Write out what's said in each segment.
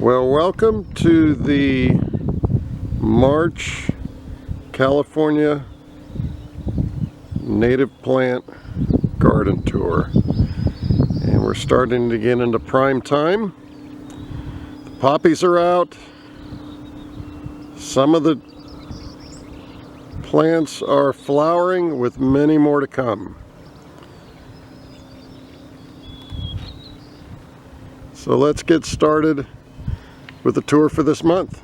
Well, welcome to the March California native plant garden tour, and we're starting to get into prime time. The poppies are out. Some of the plants are flowering, with many more to come. So let's get started with the tour for this month.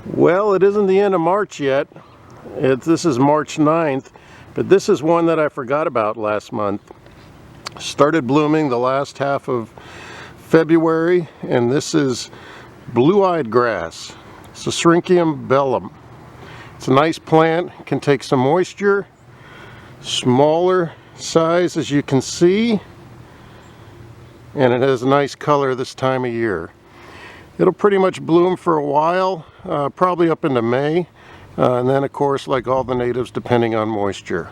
Well, it isn't the end of March yet. This is March 9th, but this is one that I forgot about last month. Started blooming the last half of February, and this is blue-eyed grass. It's a Syrinchium bellum. It's a nice plant, can take some moisture, smaller size as you can see, and it has a nice color this time of year. It'll pretty much bloom for a while, probably up into May, and then of course, like all the natives, depending on moisture.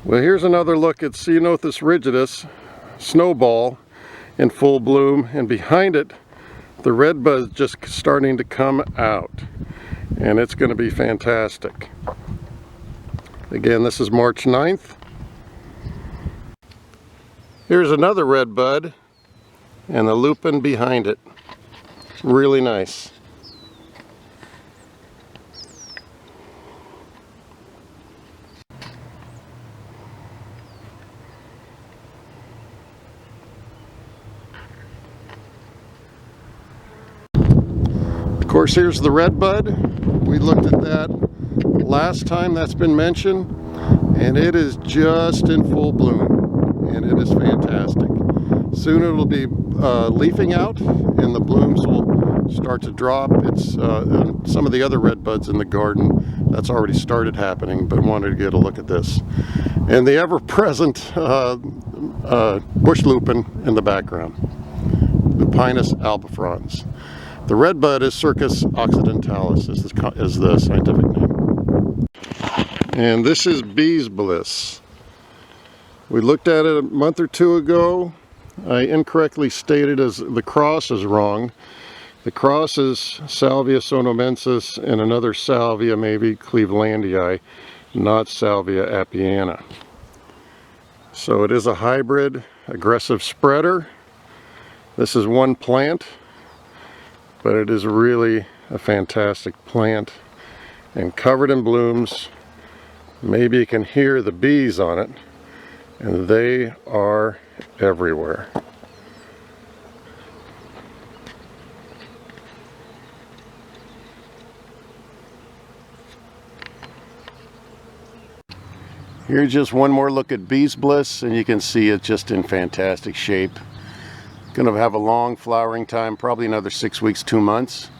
Well, here's another look at Ceanothus rigidus, snowball, in full bloom, and behind it, the redbuds just starting to come out, and it's going to be fantastic. Again, this is March 9th. Here's another red bud and the lupin behind it. Really nice. Of course, here's the red bud. We looked at that last time that's been mentioned, and it is just in full bloom. And it is fantastic. Soon it'll be leafing out, and the blooms will start to drop. It's some of the other red buds in the garden, that's already started happening, but I wanted to get a look at this. And the ever-present bush lupin in the background, Lupinus albifrons. The red bud is Circus occidentalis, is the scientific name. And this is bee's bliss. We looked at it a month or two ago. I incorrectly stated as the cross is wrong. The cross is Salvia sonomensis and another salvia, maybe Clevelandii, not Salvia appiana. So it is a hybrid, aggressive spreader. This is one plant, but it is really a fantastic plant and covered in blooms. Maybe you can hear the bees on it. And they are everywhere. Here's just one more look at bee's bliss, and you can see it's just in fantastic shape. Gonna have a long flowering time, probably another 6 weeks, 2 months.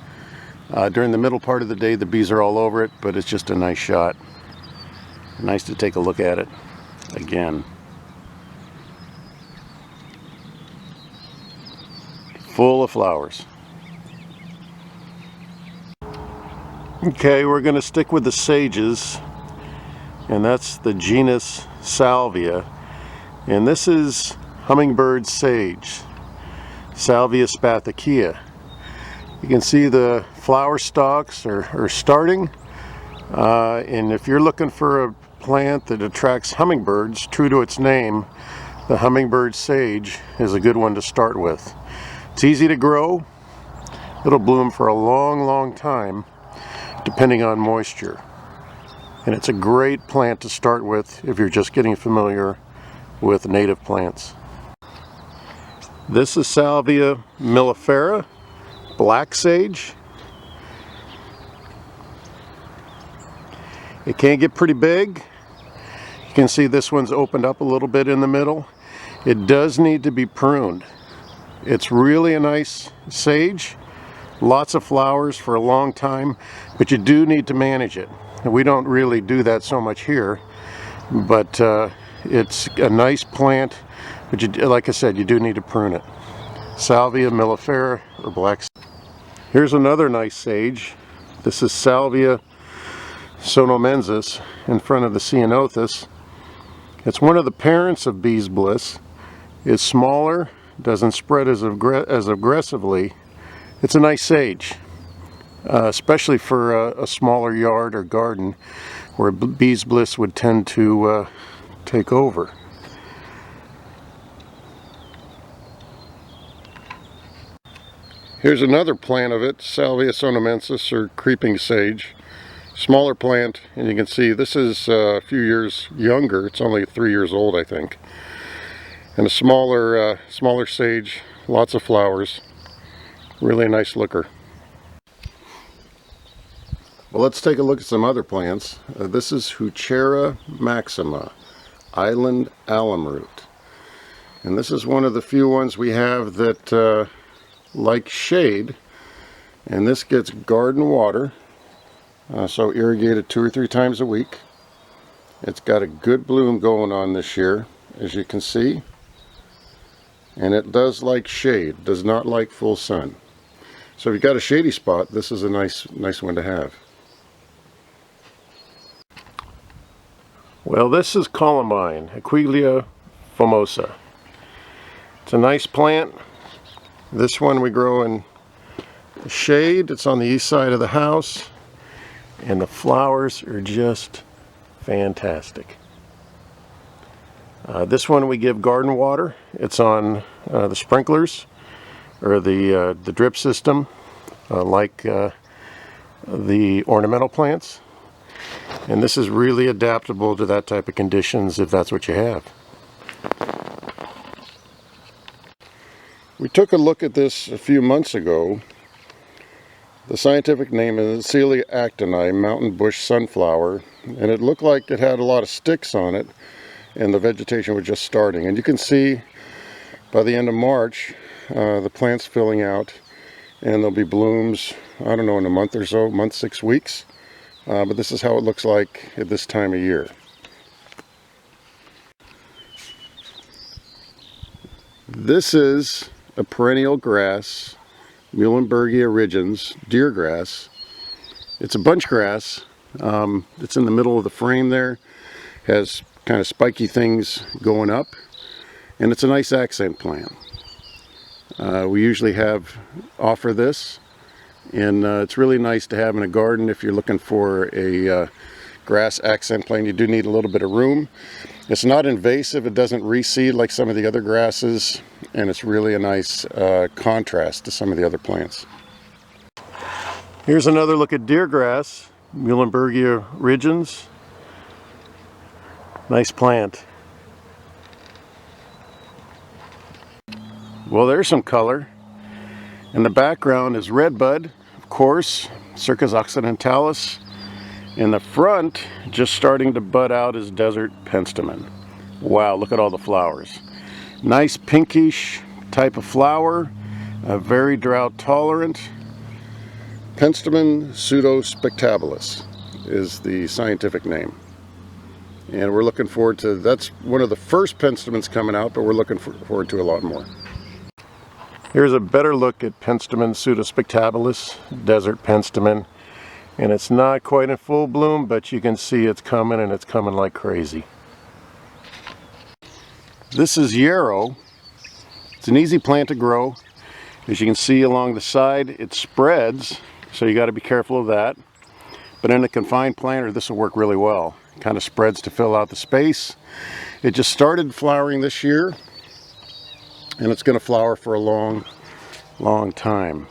During the middle part of the day, the bees are all over it, but it's just a nice shot. Nice to take a look at it again. Full of flowers. Okay, we're going to stick with the sages, and that's the genus Salvia, and this is hummingbird sage, Salvia spathicea. You can see the flower stalks are starting, and if you're looking for a plant that attracts hummingbirds, true to its name, the hummingbird sage is a good one to start with. It's easy to grow. It'll bloom for a long time, depending on moisture. And it's a great plant to start with if you're just getting familiar with native plants. This is Salvia mellifera, black sage. It can get pretty big. You can see this one's opened up a little bit in the middle. It does need to be pruned. It's really a nice sage, lots of flowers for a long time, but you do need to manage it. We don't really do that so much here, but it's a nice plant, but like I said, you do need to prune it. Salvia mellifera, or black. Here's another nice sage. This is Salvia sonomensis in front of the Ceanothus. It's one of the parents of bee's bliss, is smaller, doesn't spread as aggressively. It's a nice sage, especially for a smaller yard or garden where bees bliss would tend to take over. Here's another plant of it, Salvia sonamensis, or creeping sage. Smaller plant, and you can see this is a few years younger. It's only 3 years old, I think. And a smaller sage, lots of flowers. Really a nice looker. Well, let's take a look at some other plants. This is Huchera maxima, island alum root. And this is one of the few ones we have that like shade. And this gets garden water, so irrigated 2 or 3 times a week. It's got a good bloom going on this year, as you can see. And it does like shade, does not like full sun. So if you've got a shady spot, this is a nice one to have. Well, this is columbine, Aquilia famosa. It's a nice plant. This one we grow in shade. It's on the east side of the house, and the flowers are just fantastic. This one we give garden water. It's on the sprinklers or the drip system, like the ornamental plants. And this is really adaptable to that type of conditions if that's what you have. We took a look at this a few months ago. The scientific name is Celia actini, mountain bush sunflower, and it looked like it had a lot of sticks on it, and the vegetation was just starting. And you can see by the end of March, the plant's filling out, and there'll be blooms, I don't know, in a month or so, 6 weeks. But this is how it looks like at this time of year. This is a perennial grass, Muhlenbergia origens, deer grass. It's a bunch grass. It's in the middle of the frame there. Has kind of spiky things going up, and it's a nice accent plant. We usually offer this, and it's really nice to have in a garden if you're looking for a grass accent plant. You do need a little bit of room. It's not invasive, it doesn't reseed like some of the other grasses, and it's really a nice contrast to some of the other plants. Here's another look at deer grass, Muhlenbergia origens. Nice plant. Well, there's some color. In the background is redbud, of course, Circus occidentalis. In the front, just starting to bud out, is desert Penstemon. Wow, look at all the flowers. Nice pinkish type of flower, very drought tolerant. Penstemon pseudospectabilis is the scientific name. And we're looking forward to, that's one of the first Penstemons coming out, but we're looking forward to a lot more. Here's a better look at Penstemon pseudospectabilis, desert Penstemon. And it's not quite in full bloom, but you can see it's coming, and it's coming like crazy. This is yarrow. It's an easy plant to grow. As you can see along the side, it spreads, so you got to be careful of that. But in a confined planter, this will work really well. It kind of spreads to fill out the space. It just started flowering this year, and it's going to flower for a long, long time.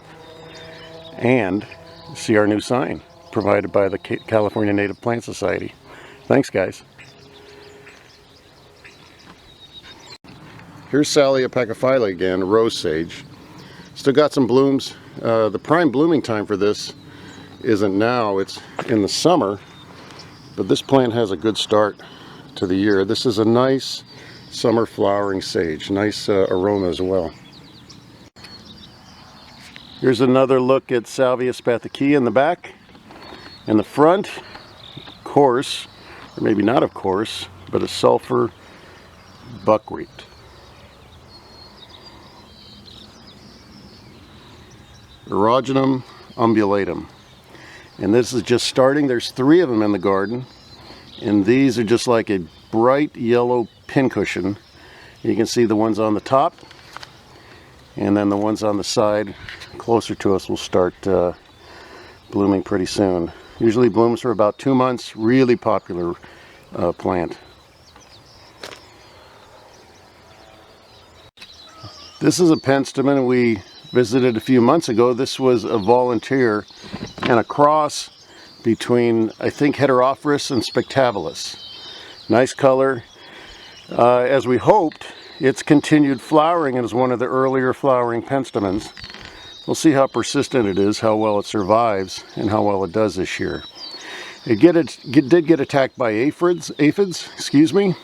And see our new sign provided by the California Native Plant Society. Thanks, guys. Here's Salvia pachyphylla again, rose sage. Still got some blooms. The prime blooming time for this isn't now, it's in the summer, but this plant has a good start to the year. This is a nice summer flowering sage, nice aroma as well. Here's another look at Salvia spathicea in the back. In the front, of course, or maybe not of course, but a sulfur buckwheat. Erogenum umbulatum. And this is just starting. There's 3 of them in the garden. And these are just like a bright yellow pincushion. You can see the ones on the top, and then the ones on the side closer to us will start blooming pretty soon. Usually blooms for about 2 months. Really popular plant. This is a Penstemon we visited a few months ago. This was a volunteer and a cross between, I think, Heterophorus and Spectabilis. Nice color. As we hoped, it's continued flowering and is one of the earlier flowering Penstemons. We'll see how persistent it is, how well it survives, and how well it does this year. It did get attacked by aphids, excuse me,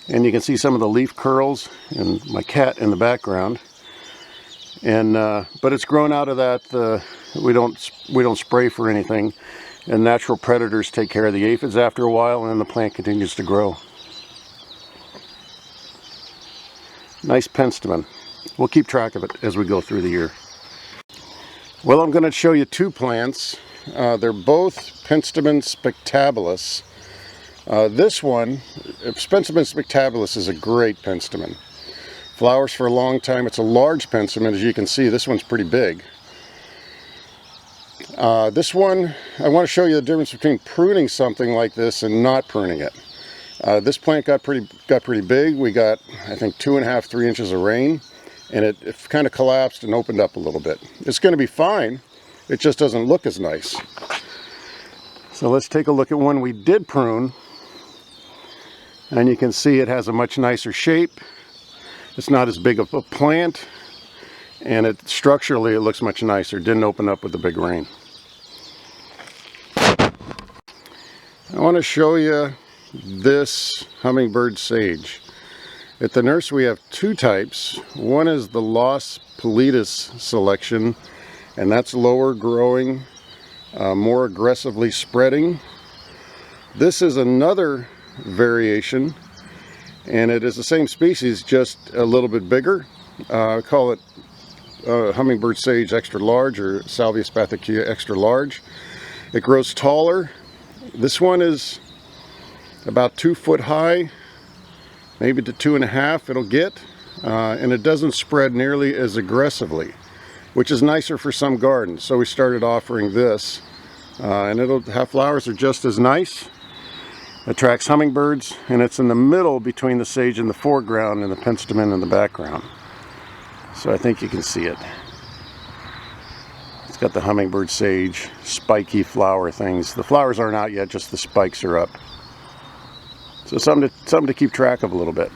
and you can see some of the leaf curls and my cat in the background. And but it's grown out of that. We don't spray for anything, and natural predators take care of the aphids after a while, and then the plant continues to grow. Nice Penstemon. We'll keep track of it as we go through the year. Well, I'm going to show you two plants. They're both Penstemon spectabilis. This one, Penstemon spectabilis, is a great Penstemon. Flowers for a long time. It's a large Penstemon, as you can see. This one's pretty big. This one, I want to show you the difference between pruning something like this and not pruning it. This plant got pretty big. We got, I think, 2.5, 3 inches of rain, and it kind of collapsed and opened up a little bit. It's going to be fine. It just doesn't look as nice. So let's take a look at one we did prune, and you can see it has a much nicer shape. It's not as big of a plant, and structurally it looks much nicer. Didn't open up with the big rain. I want to show you this hummingbird sage. At the nursery we have two types. One is the Los Paletus selection, and that's lower growing, more aggressively spreading. This is another variation, and it is the same species, just a little bit bigger. I call it hummingbird sage extra large, or salvia spathicea extra large. It grows taller. This one is about 2 foot high, maybe to 2.5 it'll get, and it doesn't spread nearly as aggressively, which is nicer for some gardens. So we started offering this, and it'll have flowers that are just as nice. Attracts hummingbirds, and it's in the middle between the sage in the foreground and the Penstemon in the background. So I think you can see it. It's got the hummingbird sage spiky flower things. The flowers aren't out yet, just the spikes are up. So something to keep track of a little bit.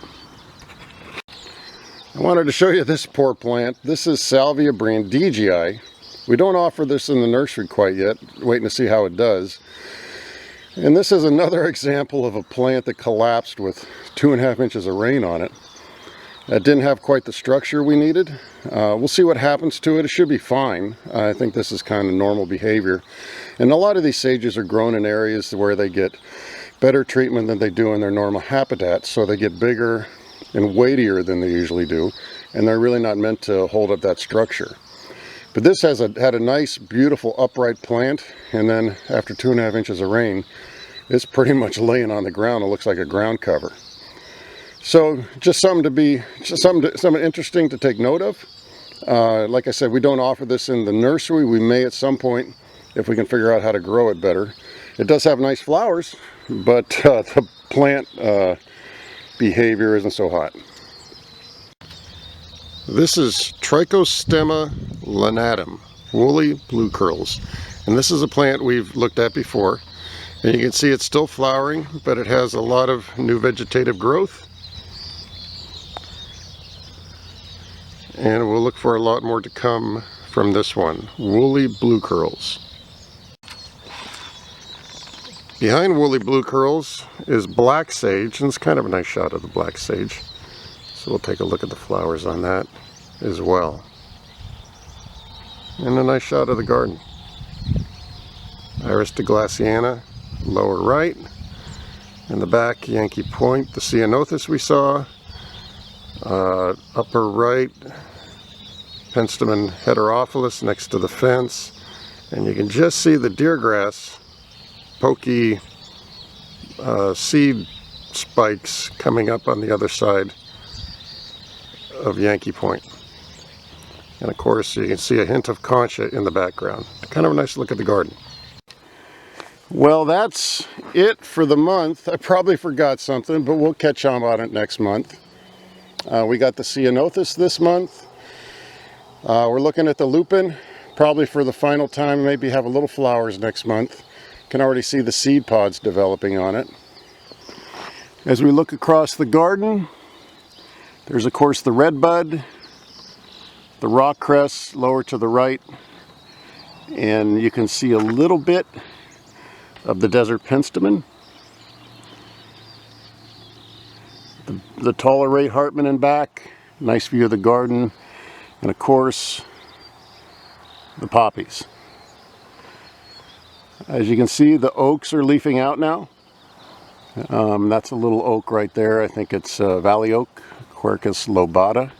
I wanted to show you this poor plant. This is Salvia brandegii. We don't offer this in the nursery quite yet, waiting to see how it does. And this is another example of a plant that collapsed with 2.5 inches of rain on it. It didn't have quite the structure we needed. We'll see what happens to it. It should be fine. I think this is kind of normal behavior. And a lot of these sages are grown in areas where they get better treatment than they do in their normal habitat, so they get bigger and weightier than they usually do, and they're really not meant to hold up that structure. But this had a nice, beautiful, upright plant, and then after 2.5 inches of rain, it's pretty much laying on the ground. It looks like a ground cover. So just something interesting to take note of. Like I said, we don't offer this in the nursery. We may at some point, if we can figure out how to grow it better. It does have nice flowers, but the plant behavior isn't so hot. This is Trichostemma lanatum, woolly blue curls. And this is a plant we've looked at before. And you can see it's still flowering, but it has a lot of new vegetative growth. And we'll look for a lot more to come from this one, woolly blue curls. Behind woolly blue curls is black sage, and it's kind of a nice shot of the black sage. So we'll take a look at the flowers on that as well. And a nice shot of the garden. Iris deGlaciana, lower right. In the back, Yankee Point, the Ceanothus we saw. Upper right, Penstemon heterophilus next to the fence. And you can just see the deergrass, pokey seed spikes coming up on the other side of Yankee Point. And of course you can see a hint of concha in the background. Kind of a nice look at the garden. Well, that's it for the month. I probably forgot something, but we'll catch on about it next month. We got the Ceanothus this month. We're looking at the lupin, probably for the final time, maybe have a little flowers next month. Can already see the seed pods developing on it. As we look across the garden, there's of course the redbud, the rock cress lower to the right, and you can see a little bit of the desert Penstemon. The taller Ray Hartman in back, nice view of the garden, and of course the poppies. As you can see, the oaks are leafing out now. That's a little oak right there. I think it's valley oak, Quercus lobata.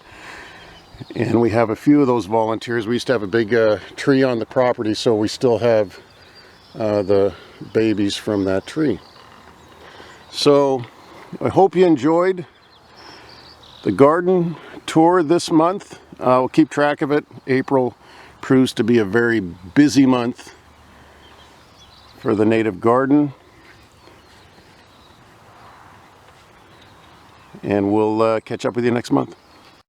And we have a few of those volunteers. We used to have a big tree on the property, so we still have the babies from that tree. So I hope you enjoyed the garden tour this month. We'll keep track of it. April proves to be a very busy month for the native garden. And we'll catch up with you next month.